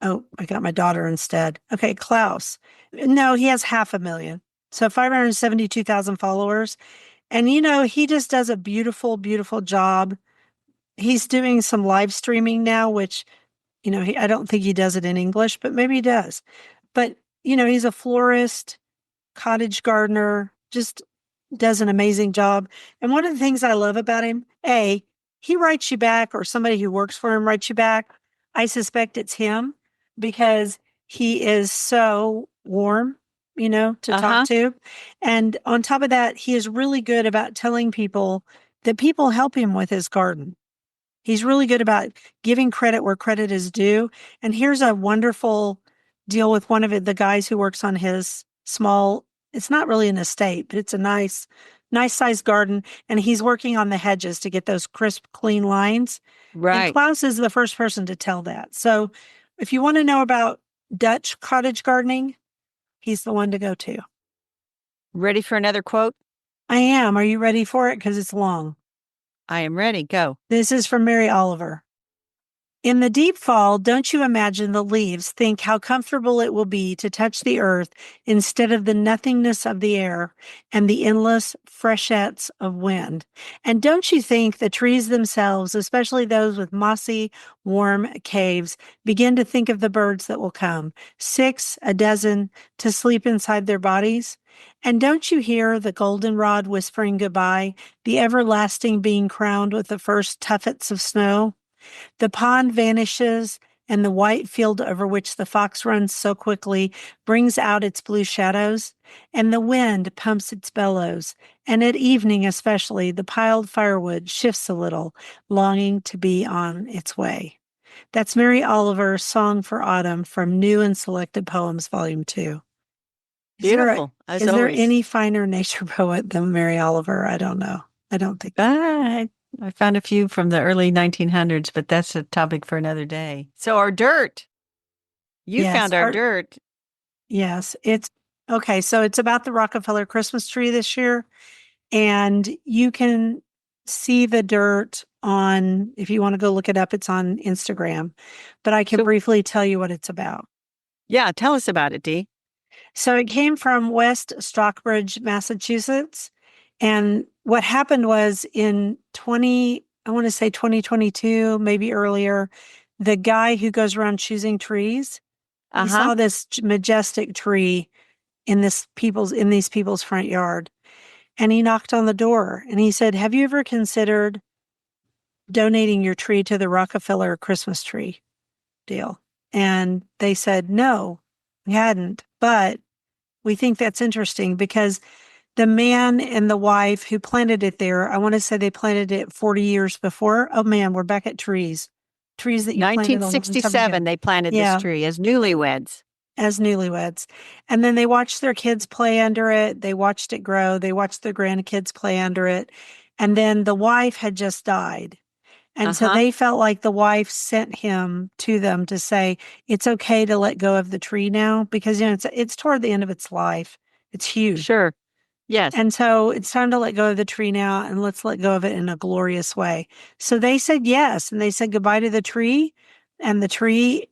Oh, I got my daughter instead. Okay, Klaus. No, he has 500,000. So 572,000 followers. And he just does a beautiful, beautiful job. He's doing some live streaming now, which, I don't think he does it in English, but maybe he does. But, he's a florist, cottage gardener, just does an amazing job. And one of the things I love about him, he writes you back, or somebody who works for him writes you back. I suspect it's him because he is so warm, to talk Uh-huh. to. And on top of that, he is really good about telling people that people help him with his garden. He's really good about giving credit where credit is due. And here's a wonderful deal with one of the guys who works on his small, it's not really an estate, but it's a nice sized garden. And he's working on the hedges to get those crisp, clean lines. And Right. Klaus is the first person to tell that. So if you want to know about Dutch cottage gardening, he's the one to go to. Ready for another quote? I am. Are you ready for it? Because it's long. I am ready. Go. This is from Mary Oliver. In the deep fall, don't you imagine the leaves think how comfortable it will be to touch the earth instead of the nothingness of the air and the endless freshets of wind? And don't you think the trees themselves, especially those with mossy, warm caves, begin to think of the birds that will come, 6 a dozen, to sleep inside their bodies? And don't you hear the goldenrod whispering goodbye, the everlasting being crowned with the first tuffets of snow? The pond vanishes, and the white field over which the fox runs so quickly brings out its blue shadows, and the wind pumps its bellows, and at evening especially the piled firewood shifts a little, longing to be on its way. That's Mary Oliver's Song for Autumn from New and Selected Poems, Volume 2. Beautiful, as Is there always. any finer nature poet than Mary Oliver? I don't know. I don't think. Bye. I found a few from the early 1900s, but that's a topic for another day. So our dirt, you Yes, found our dirt. yes, it's okay. So it's about the Rockefeller Christmas tree this year, and you can see the dirt on, if you want to go look it up, it's on Instagram. But I can So briefly tell you what it's about. yeah, tell us about it, Dee. So it came from West Stockbridge, Massachusetts. And what happened was in 20, I want to say 2022, maybe earlier, the guy who goes around choosing trees, he Uh-huh. saw this majestic tree in these people's front yard. And he knocked on the door and he said, "Have you ever considered donating your tree to the Rockefeller Christmas tree deal?" And they said, "No, we hadn't. But we think that's interesting because the man and the wife who planted it there, I want to say they planted it 40 years before. Oh man, we're back at trees. Trees that you planted a long time ago. 1967, they planted this Yeah, tree as newlyweds. as newlyweds. And then they watched their kids play under it. They watched it grow. They watched their grandkids play under it. And then the wife had just died. And so Uh-huh. they felt like the wife sent him to them to say, it's okay to let go of the tree now because, it's toward the end of its life. It's huge. Sure. Yes. And so it's time to let go of the tree now and let's let go of it in a glorious way. So they said yes. And they said goodbye to the tree. And the tree,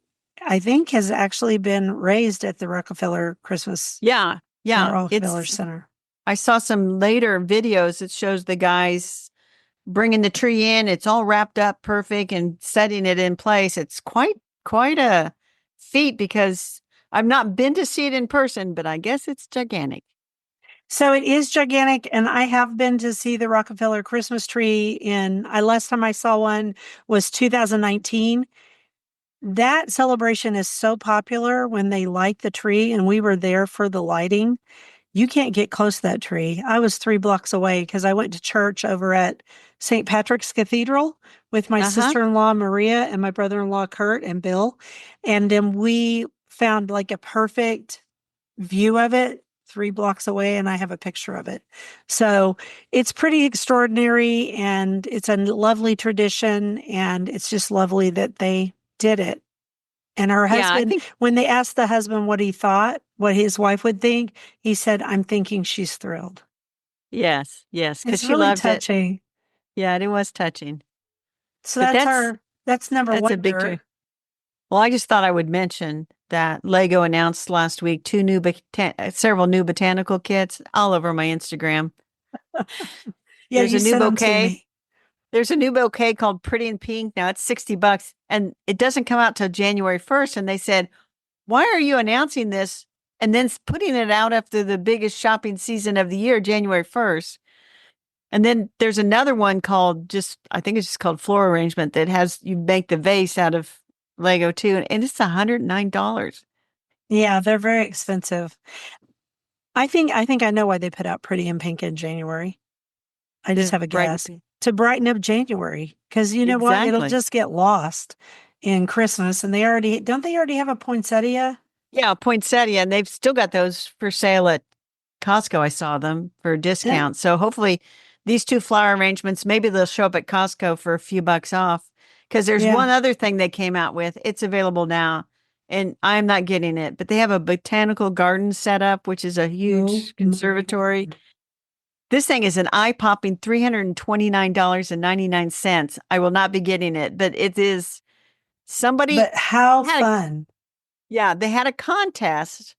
I think, has actually been raised at the Rockefeller Christmas, Yeah. Yeah. Rockefeller Center. I saw some later videos that shows the guys bringing the tree in. It's all wrapped up perfect and setting it in place. It's quite a feat because I've not been to see it in person, but I guess it's gigantic. So it is gigantic, and I have been to see the Rockefeller Christmas tree last time I saw one was 2019. That celebration is so popular when they light the tree, and we were there for the lighting. You can't get close to that tree. I was 3 blocks away because I went to church over at St. Patrick's Cathedral with my Uh-huh. sister-in-law Maria and my brother-in-law Kurt and Bill. And then we found like a perfect view of it 3 blocks away, and I have a picture of it. So it's pretty extraordinary and it's a lovely tradition, and it's just lovely that they did it. And her Yeah, I husband, think when they asked the husband what he thought, what his wife would think, he said, "I'm thinking she's thrilled." yes, yes, because It's she really loved it. touching. Yeah, it was touching. So But that's number that's one a big dirt. tree. Well, I just thought I would mention that Lego announced last week several new botanical kits all over my Instagram. Yeah, There's you a new sent them to bouquet. me. There's a new bouquet called Pretty in Pink. Now it's $60 and it doesn't come out till January 1st. And they said, why are you announcing this and then putting it out after the biggest shopping season of the year, January 1st? And then there's another one called I think it's just called Floral Arrangement that you make the vase out of Lego too. And it's $109. Yeah, they're very expensive. I think I know why they put out Pretty in Pink in January. I just To have a brighten guess. up. To brighten up January. Because you know what? It'll Exactly. just get lost in Christmas. And don't they already have a poinsettia? Yeah, poinsettia, and they've still got those for sale at Costco. I saw them for a Eh, discount. So hopefully these two flower arrangements, maybe they'll show up at Costco for a few bucks off. Because there's Yeah. one other thing they came out with. It's available now, and I'm not getting it, but they have a botanical garden set up, which is a Oh huge my conservatory. God. This thing is an eye-popping $329.99. I will not be getting it, but it is somebody But how had a fun. yeah, they had a contest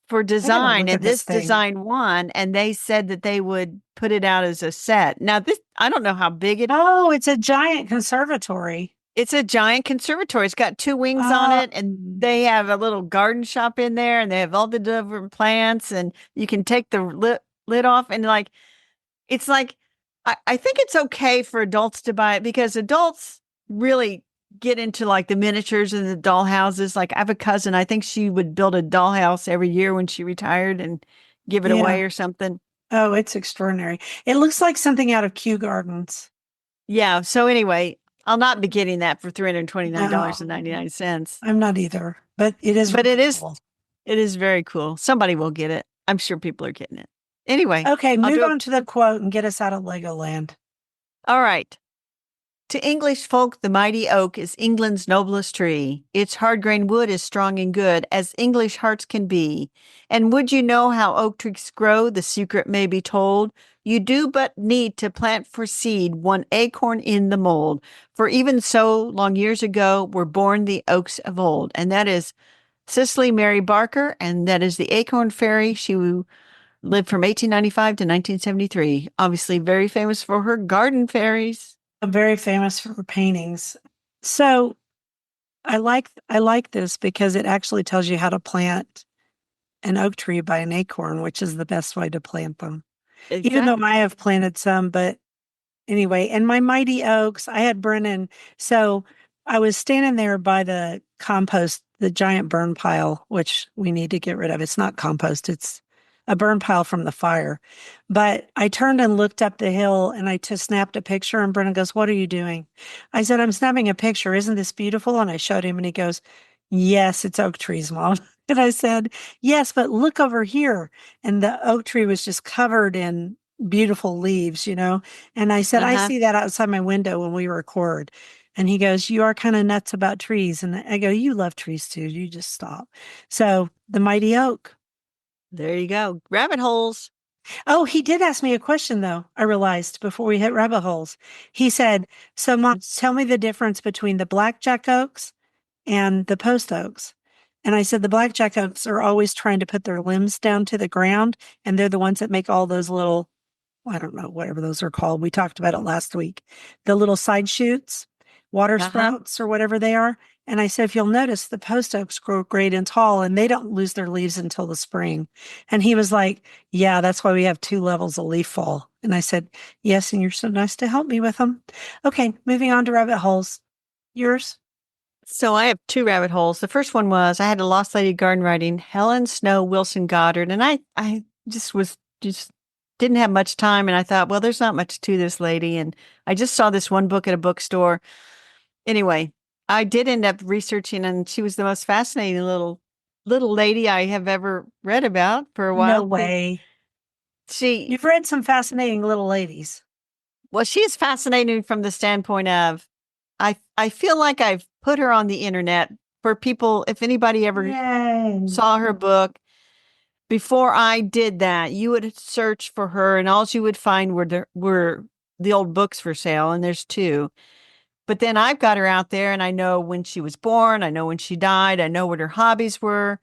for I gotta design look at and this this thing. design won and they said that they would put it out as a set. Now this I don't know how big Oh, it's a giant conservatory. it's a giant conservatory. It's got two wings on Oh, it and they have a little garden shop in there and they have all the different plants and you can take the lid off and it's like I think it's okay for adults to buy it because adults really get into like the miniatures and the doll houses. Like I have a cousin, I think she would build a dollhouse every year when she retired and give it yeah. away or something. Oh, it's extraordinary. It looks like something out of Kew Gardens. Yeah. So anyway, I'll not be getting that for No, $329.99. I'm not either, but it is But really cool. it is very cool. Somebody will get it. I'm sure people are getting it. Anyway, Okay, I'll move do it. on to the quote and get us out of Legoland. All right. To English folk, the mighty oak is England's noblest tree. Its hard-grained wood is strong and good, as English hearts can be. And would you know how oak trees grow? The secret may be told. You do but need to plant for seed one acorn in the mold. For even so long years ago were born the oaks of old. And that is Cicely Mary Barker, and that is the Acorn Fairy. She lived from 1895 to 1973. Obviously, very famous for her garden fairies. Very famous for her paintings. So I like this because it actually tells you how to plant an oak tree by an acorn, which is the best way to plant them. Even though Exactly. I have planted some, but anyway, and my mighty oaks, I had Brennan. So I was standing there by the compost, the giant burn pile, which we need to get rid of. It's not compost, it's a burn pile from the fire. But I turned and looked up the hill and I just snapped a picture. And Brennan goes, "What are you doing?" I said, "I'm snapping a picture. Isn't this beautiful?" And I showed him and he goes, "Yes, it's oak trees, Mom." And I said, "Yes, but look over here." And the oak tree was just covered in beautiful leaves, you know? And I said, "I Uh-huh. see that outside my window when we record." And he goes, "You are kind of nuts about trees." And I go, "You love trees too. You just stop." So the mighty oak. There you go. Rabbit holes. Oh, he did ask me a question though. I realized before we hit rabbit holes. He said, "So Mom, tell me the difference between the blackjack oaks and the post oaks." And I said, "The blackjack oaks are always trying to put their limbs down to the ground, and they're the ones that make all those little, I don't know, whatever those are called. We talked about it last week. The little side shoots, water Uh-huh. sprouts, or whatever they are." And I said, "If you'll notice, the post oaks grow great and tall, and they don't lose their leaves until the spring." And he was like, "Yeah, that's why we have two levels of leaf fall." And I said, "Yes, and you're so nice to help me with them." Okay, moving on to rabbit holes. Yours? So I have two rabbit holes. The first one was I had a lost lady garden writing Helen Snow Wilson Goddard, and I just didn't have much time, and I thought, well, there's not much to this lady, and I just saw this one book at a bookstore. Anyway, I did end up researching, and she was the most fascinating little lady I have ever read about for a No while. Because way. she, You've read some fascinating little ladies. well, she is fascinating from the standpoint of I feel like I've put her on the internet for people. If anybody ever Yay. saw her book before I did that, you would search for her, and all you would find were the old books for sale, and there's two. But then I've got her out there, and I know when she was born, I know when she died, I know what her hobbies were,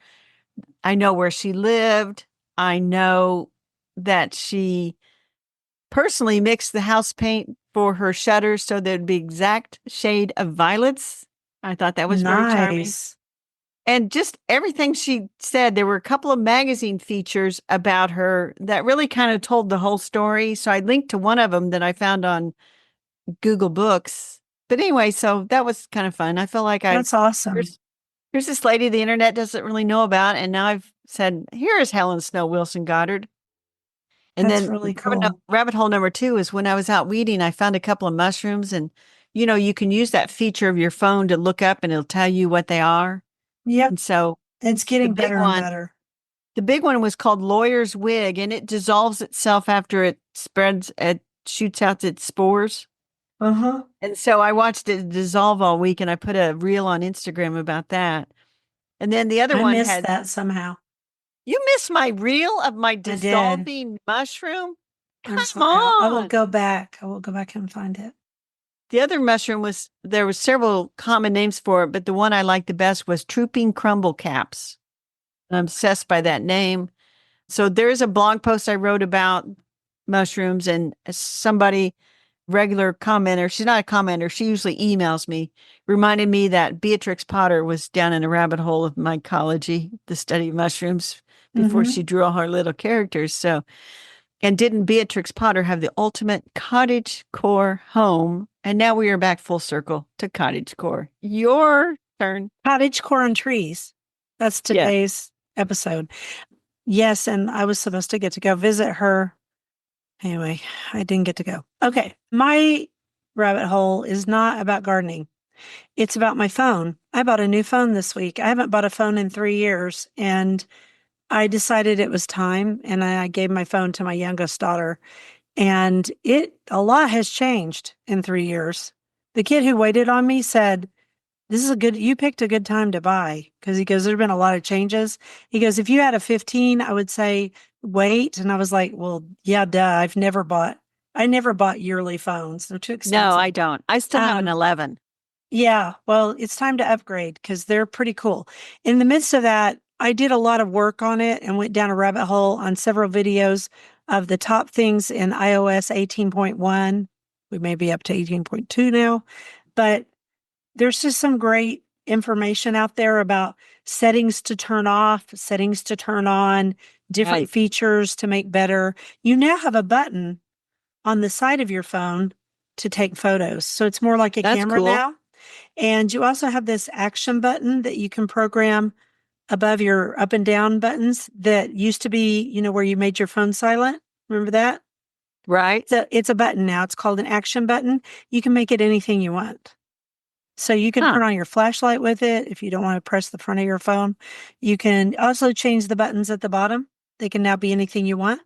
I know where she lived, I know that she personally mixed the house paint for her shutters so there'd be exact shade of violets. I thought that was very charming. Nice. And just everything she said, there were a couple of magazine features about her that really kind of told the whole story. So I linked to one of them that I found on Google Books. But anyway, so that was kind of fun. I feel like That's awesome. here's here's this lady the internet doesn't really know about, and now I've said, here is Helen Snow Wilson Goddard. And That's then really cool. rabbit hole number two is when I was out weeding, I found a couple of mushrooms, and you can use that feature of your phone to look up and it'll tell you what they are. Yep. And so It's the getting big better and one, better. the big one was called Lawyer's Wig, and it dissolves itself after it shoots out its spores. Uh-huh. And so I watched it dissolve all week, and I put a reel on Instagram about that. And then the other I one missed had, that somehow. you missed my reel of my I did. dissolving mushroom? I'm Come sorry. I will on. go back. I will go back and find it. The other mushroom was, there were several common names for it, but the one I liked the best was Trooping Crumble Caps. I'm obsessed by that name. So there's a blog post I wrote about mushrooms, and somebody, regular commenter, she's not a commenter, she usually emails me, reminded me that Beatrix Potter was down in a rabbit hole of mycology, the study of mushrooms, before Mm-hmm. she drew all her little characters. So, and didn't Beatrix Potter have the ultimate cottage core home? And now we are back full circle to cottage core. Your turn. Cottagecore and trees. That's Yeah. today's episode. Yes, and I was supposed to get to go visit her. Anyway, I didn't get to go. Okay. My rabbit hole is not about gardening. It's about my phone. I bought a new phone this week. I haven't bought a phone in 3 years, and I decided it was time, and I gave my phone to my youngest daughter. And a lot has changed in 3 years. The kid who waited on me said, you picked a good time to buy because he goes, there's been a lot of changes. He goes, if you had a 15, I would say wait. And I was like, well, yeah, duh. I never bought yearly phones. They're too No, expensive. I don't. I still have an Um, 11. yeah, well, it's time to upgrade because they're pretty cool. In the midst of that, I did a lot of work on it and went down a rabbit hole on several videos of the top things in iOS 18.1. We may be up to 18.2 now, but there's just some great information out there about settings to turn off, settings to turn on, different Right. features to make better. You now have a button on the side of your phone to take photos. So it's more like a That's camera cool. now. And you also have this action button that you can program above your up and down buttons that used to be, where you made your phone silent. Remember that? Right. So it's a button now. It's called an action button. You can make it anything you want. So you can Huh. turn on your flashlight with it if you don't want to press the front of your phone. You can also change the buttons at the bottom. They can now be anything you want.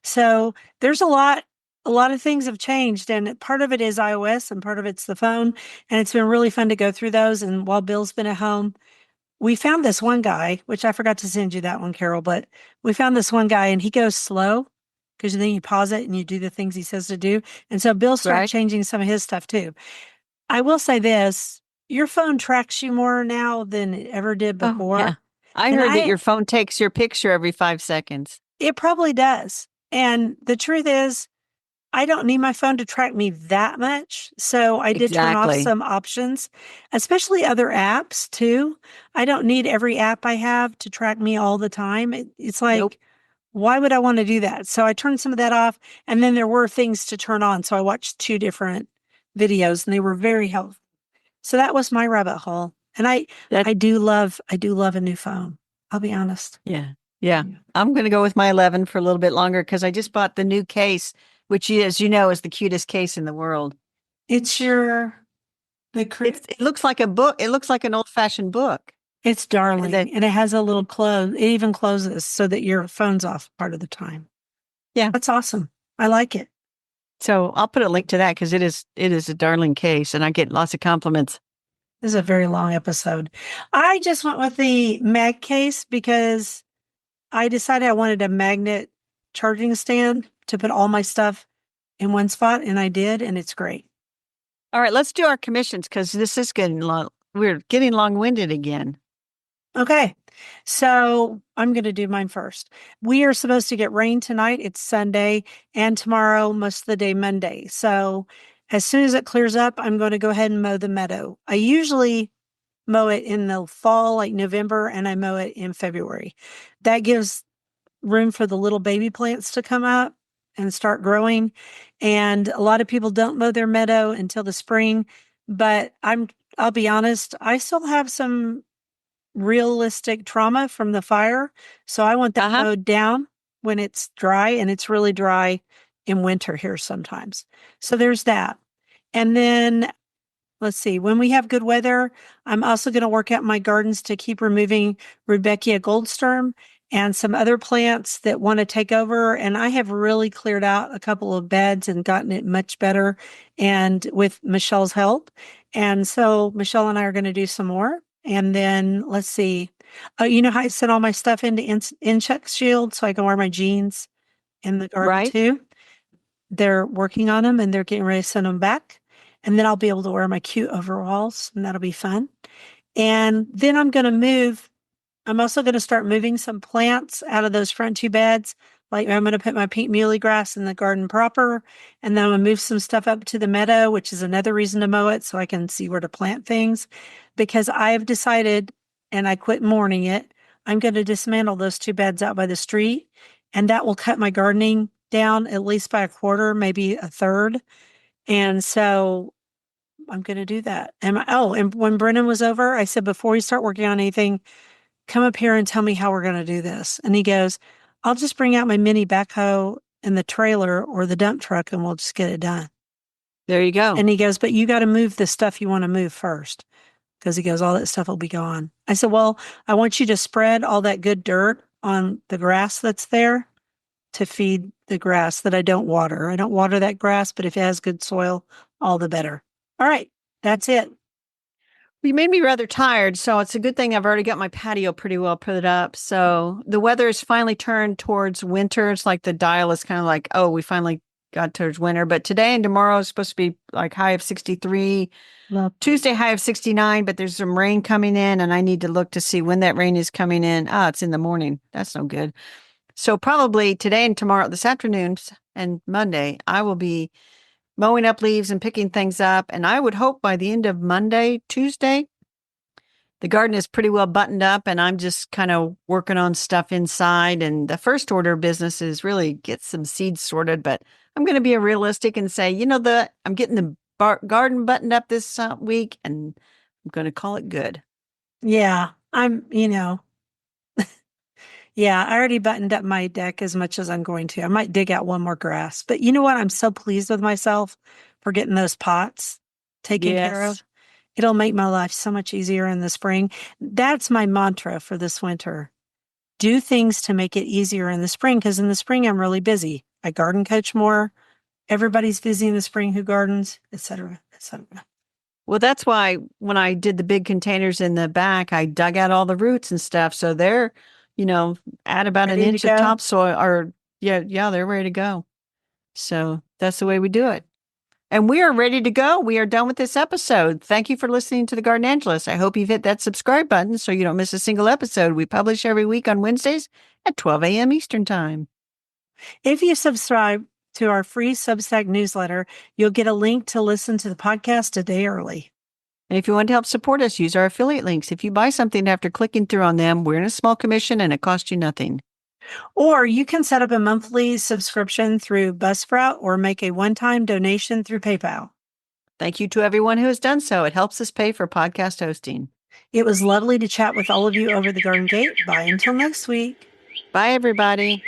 So there's a lot of things have changed, and part of it is iOS and part of it's the phone. And it's been really fun to go through those. And while Bill's been at home, we found this one guy, which I forgot to send you that one, Carol, but we found this one guy and he goes slow because then you pause it and you do the things he says to do. And so Bill started Right. changing some of his stuff too. I will say this, your phone tracks you more now than it ever did Oh, yeah. before. I And heard that your phone takes your picture every 5 seconds. it probably does. And the truth is, I don't need my phone to track me that much. So I did turn off Exactly. some options, especially other apps too. I don't need every app I have to track me all the time. It's Nope. like, why would I want to do that? So I turned some of that off. And then there were things to turn on. So I watched two different videos and they were very helpful. So that was my rabbit hole. And That, I do love a new phone. I'll be honest. yeah. Yeah. Yeah. I'm going to go with my 11 for a little bit longer because I just bought the new case, which is, is the cutest case in the world. It's your the cr- It looks like a book. It looks like an old-fashioned book. It's And then, darling, and it has a little close. It even closes so that your phone's off part of the time. yeah. That's awesome. I like it. So I'll put a link to that because it is a darling case and I get lots of compliments. This is a very long episode. I just went with the mag case because I decided I wanted a magnet charging stand to put all my stuff in one spot, and I did, and it's great. All right, let's do our commissions because this is getting long. We're getting long-winded again. Okay. So I'm going to do mine first. We are supposed to get rain tonight. It's Sunday, and tomorrow, most of the day, Monday. So as soon as it clears up, I'm going to go ahead and mow the meadow. I usually mow it in the fall, like November, and I mow it in February. That gives room for the little baby plants to come up and start growing. And a lot of people don't mow their meadow until the spring, but I'll be honest, I still have some realistic trauma from the fire. So I want that Uh-huh. mowed down when it's dry, and it's really dry in winter here sometimes. So there's that. And then let's see, when we have good weather, I'm also going to work out my gardens to keep removing Rudbeckia goldsturm and some other plants that want to take over. And I have really cleared out a couple of beds and gotten it much better, and with Michelle's help. And so Michelle and I are going to do some more. And then let's see. You know how I set all my stuff into insect shield so I can wear my jeans in the garden Right. too? They're working on them and they're getting ready to send them back. And then I'll be able to wear my cute overalls, and that'll be fun. And then I'm also going to start moving some plants out of those front two beds. Like I'm going to put my pink muley grass in the garden proper. And then I'm going to move some stuff up to the meadow, which is another reason to mow it so I can see where to plant things. Because I've decided, and I quit mourning it, I'm going to dismantle those two beds out by the street. And that will cut my gardening down at least by a quarter, maybe a third. And so I'm going to do that. And when Brennan was over, I said, before we start working on anything, come up here and tell me how we're going to do this. And he goes, I'll just bring out my mini backhoe and the trailer or the dump truck and we'll just get it done. There you go. And he goes, but you got to move the stuff you want to move first. Because he goes, all that stuff will be gone. I said, well, I want you to spread all that good dirt on the grass that's there to feed the grass that I don't water. I don't water that grass, but if it has good soil, all the better. All right. That's it. You made me rather tired, so it's a good thing I've already got my patio pretty well put up. So the weather is finally turned towards winter. It's like the dial is kind of like, oh, we finally got towards winter. But today and tomorrow is supposed to be like high of 63. Love. Tuesday, high of 69, but there's some rain coming in, and I need to look to see when that rain is coming in. Ah, it's in the morning. That's no good. So probably today and tomorrow, this afternoon and Monday, I will be mowing up leaves and picking things up. And I would hope by the end of Monday, Tuesday, the garden is pretty well buttoned up and I'm just kind of working on stuff inside. And the first order of business is really get some seeds sorted. But I'm going to be a realistic and say, I'm getting the garden buttoned up this week and I'm going to call it good. Yeah. Yeah, I already buttoned up my deck as much as I'm going to. I might dig out one more grass. But you know what? I'm so pleased with myself for getting those pots taken care of. Yes. It'll make my life so much easier in the spring. That's my mantra for this winter. Do things to make it easier in the spring because in the spring I'm really busy. I garden coach more. Everybody's busy in the spring who gardens, et cetera, et cetera. Well, that's why when I did the big containers in the back, I dug out all the roots and stuff. So they're, you know, at about an Ready to inch of go? topsoil or yeah, they're ready to go. So that's the way we do it. And we are ready to go. We are done with this episode. Thank you for listening to the Garden Angelist. I hope you've hit that subscribe button so you don't miss a single episode. We publish every week on Wednesdays at 12 a.m. Eastern Time. If you subscribe to our free Substack newsletter, you'll get a link to listen to the podcast a day early. And if you want to help support us, use our affiliate links. If you buy something after clicking through on them, we're in a small commission and it costs you nothing. Or you can set up a monthly subscription through Buzzsprout or make a one-time donation through PayPal. Thank you to everyone who has done so. It helps us pay for podcast hosting. It was lovely to chat with all of you over the garden gate. Bye until next week. Bye, everybody.